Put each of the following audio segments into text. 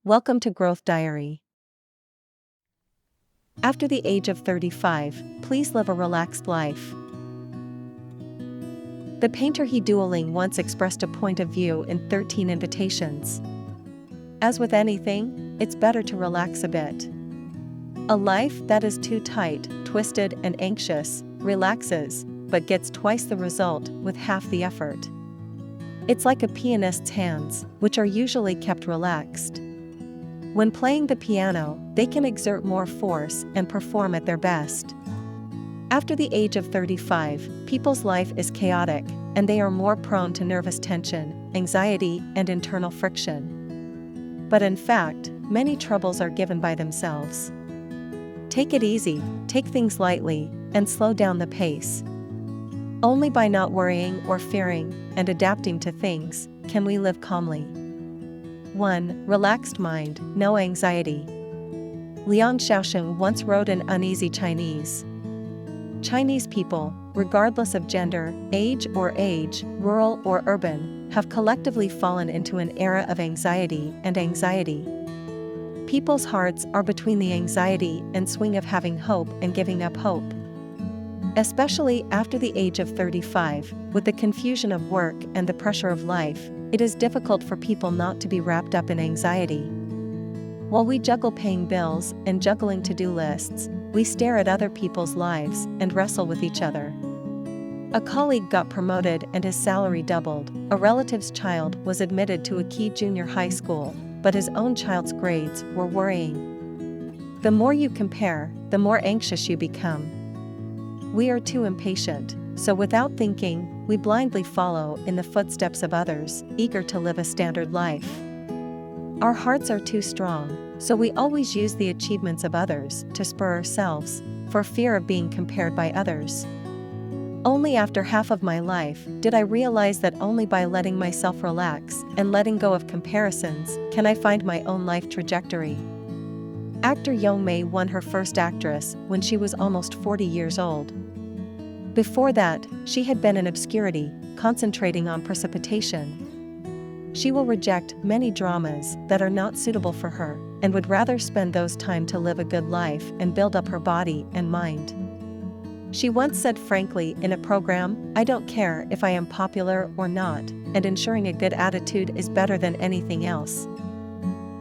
Welcome to Growth Diary. After the age of 35, please live a relaxed life. The painter He Dueling once expressed a point of view in 13 Invitations. As with anything, it's better to relax a bit. A life that is too tight, twisted, and anxious relaxes, but gets twice the result with half the effort. It's like a pianist's hands, which are usually kept relaxed. When playing the piano, they can exert more force and perform at their best. After the age of 35, people's life is chaotic, and they are more prone to nervous tension, anxiety, and internal friction. But in fact, many troubles are given by themselves. Take it easy, take things lightly, and slow down the pace. Only by not worrying or fearing and adapting to things can we live calmly. 1. Relaxed mind, no anxiety. Liang Shaoxing once wrote in Uneasy Chinese. Chinese people, regardless of gender, age, rural or urban, have collectively fallen into an era of anxiety. People's hearts are between the anxiety and swing of having hope and giving up hope. Especially after the age of 35, with the confusion of work and the pressure of life, it is difficult for people not to be wrapped up in anxiety. While we juggle paying bills and juggling to-do lists, we stare at other people's lives and wrestle with each other. A colleague got promoted and his salary doubled. A relative's child was admitted to a key junior high school, but his own child's grades were worrying. The more you compare, the more anxious you become. We are too impatient, so without thinking, we blindly follow in the footsteps of others, eager to live a standard life. Our hearts are too strong, so we always use the achievements of others to spur ourselves, for fear of being compared by others. Only after half of my life did I realize that only by letting myself relax and letting go of comparisons can I find my own life trajectory. Actor Young May won her first actress when she was almost 40 years old. Before that, she had been in obscurity, concentrating on precipitation. She will reject many dramas that are not suitable for her, and would rather spend those time to live a good life and build up her body and mind. She once said frankly in a program, "I don't care if I am popular or not, and ensuring a good attitude is better than anything else."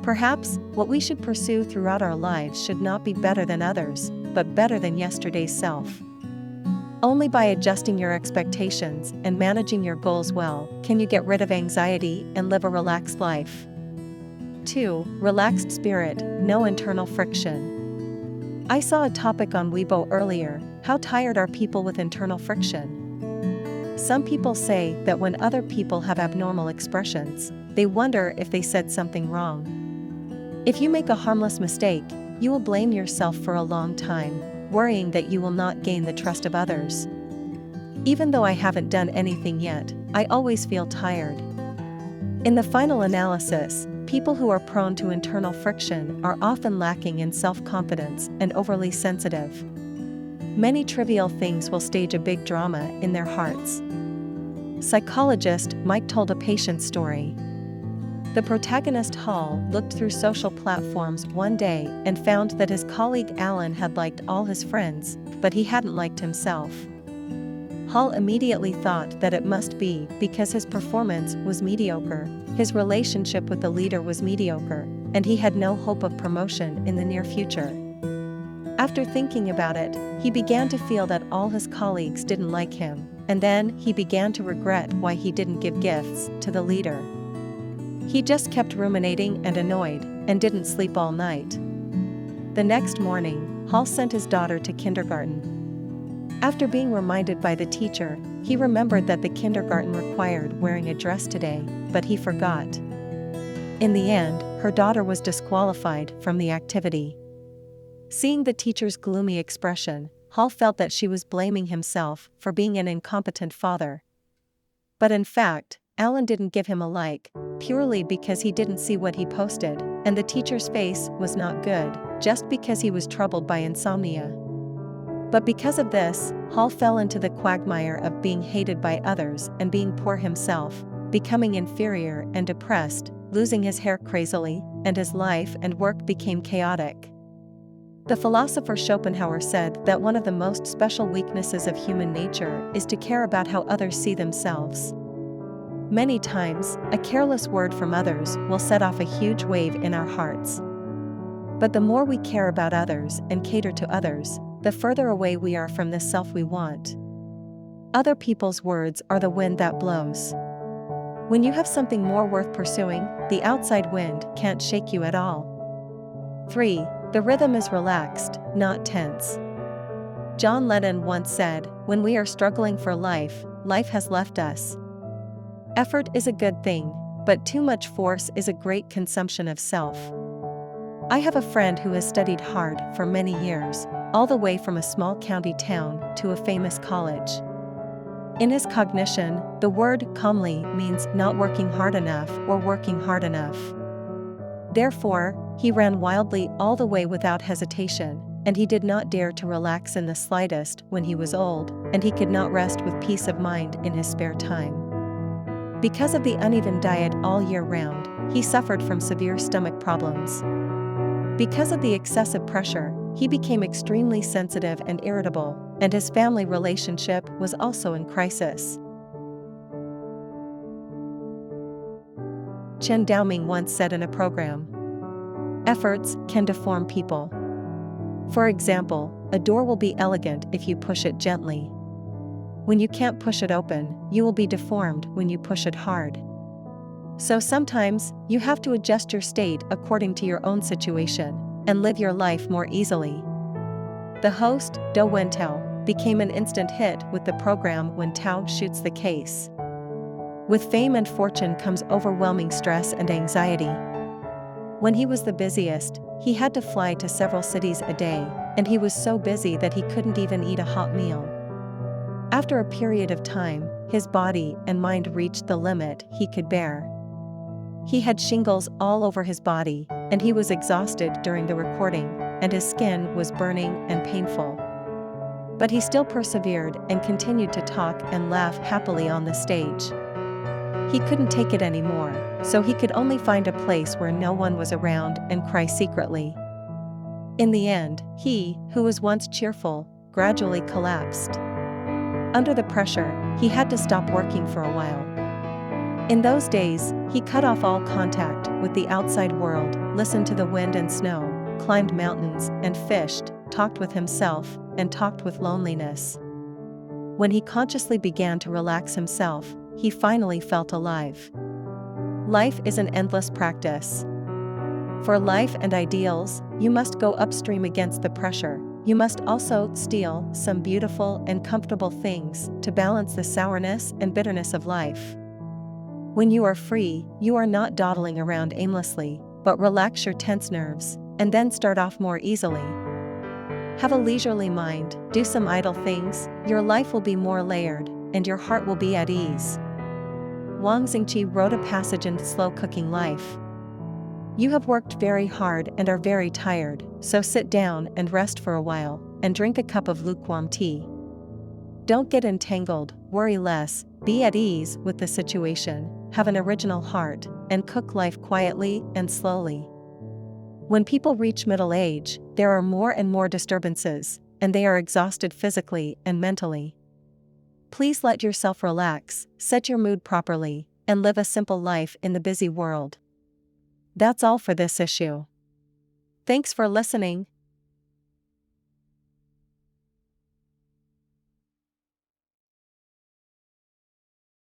Perhaps, what we should pursue throughout our lives should not be better than others, but better than yesterday's self. Only by adjusting your expectations and managing your goals well can you get rid of anxiety and live a relaxed life. 2. Relaxed spirit, no internal friction. I saw a topic on Weibo earlier, how tired are people with internal friction? Some people say that when other people have abnormal expressions, they wonder if they said something wrong. If you make a harmless mistake, you will blame yourself for a long time, worrying that you will not gain the trust of others. Even though I haven't done anything yet, I always feel tired. In the final analysis, people who are prone to internal friction are often lacking in self-confidence and overly sensitive. Many trivial things will stage a big drama in their hearts. Psychologist Mike told a patient's story. The protagonist Hall looked through social platforms one day and found that his colleague Alan had liked all his friends, but he hadn't liked himself. Hall immediately thought that it must be because his performance was mediocre, his relationship with the leader was mediocre, and he had no hope of promotion in the near future. After thinking about it, he began to feel that all his colleagues didn't like him, and then he began to regret why he didn't give gifts to the leader. He just kept ruminating and annoyed, and didn't sleep all night. The next morning, Hall sent his daughter to kindergarten. After being reminded by the teacher, he remembered that the kindergarten required wearing a dress today, but he forgot. In the end, her daughter was disqualified from the activity. Seeing the teacher's gloomy expression, Hall felt that she was blaming himself for being an incompetent father. But in fact, Alan didn't give him a like, purely because he didn't see what he posted, and the teacher's face was not good, just because he was troubled by insomnia. But because of this, Hall fell into the quagmire of being hated by others and being poor himself, becoming inferior and depressed, losing his hair crazily, and his life and work became chaotic. The philosopher Schopenhauer said that one of the most special weaknesses of human nature is to care about how others see themselves. Many times, a careless word from others will set off a huge wave in our hearts. But the more we care about others and cater to others, the further away we are from the self we want. Other people's words are the wind that blows. When you have something more worth pursuing, the outside wind can't shake you at all. 3. The rhythm is relaxed, not tense. John Lennon once said, "When we are struggling for life, life has left us." Effort is a good thing, but too much force is a great consumption of self. I have a friend who has studied hard for many years, all the way from a small county town to a famous college. In his cognition, the word calmly means not working hard enough or working hard enough. Therefore, he ran wildly all the way without hesitation, and he did not dare to relax in the slightest when he was old, and he could not rest with peace of mind in his spare time. Because of the uneven diet all year round, he suffered from severe stomach problems. Because of the excessive pressure, he became extremely sensitive and irritable, and his family relationship was also in crisis. Chen Daoming once said in a program, "Efforts can deform people. For example, a door will be elegant if you push it gently. When you can't push it open, you will be deformed when you push it hard." So sometimes, you have to adjust your state according to your own situation, and live your life more easily. The host, Do Wentao, became an instant hit with the program When Tao Shoots the Case. With fame and fortune comes overwhelming stress and anxiety. When he was the busiest, he had to fly to several cities a day, and he was so busy that he couldn't even eat a hot meal. After a period of time, his body and mind reached the limit he could bear. He had shingles all over his body, and he was exhausted during the recording, and his skin was burning and painful. But he still persevered and continued to talk and laugh happily on the stage. He couldn't take it anymore, so he could only find a place where no one was around and cry secretly. In the end, he, who was once cheerful, gradually collapsed. Under the pressure, he had to stop working for a while. In those days, he cut off all contact with the outside world, listened to the wind and snow, climbed mountains and fished, talked with himself, and talked with loneliness. When he consciously began to relax himself, he finally felt alive. Life is an endless practice. For life and ideals, you must go upstream against the pressure. You must also steal some beautiful and comfortable things to balance the sourness and bitterness of life. When you are free, you are not dawdling around aimlessly, but relax your tense nerves, and then start off more easily. Have a leisurely mind, do some idle things, your life will be more layered, and your heart will be at ease. Wang Xingqi wrote a passage in Slow Cooking Life. You have worked very hard and are very tired, so sit down and rest for a while, and drink a cup of lukewarm tea. Don't get entangled, worry less, be at ease with the situation, have an original heart, and cook life quietly and slowly. When people reach middle age, there are more and more disturbances, and they are exhausted physically and mentally. Please let yourself relax, set your mood properly, and live a simple life in the busy world. That's all for this issue. Thanks for listening.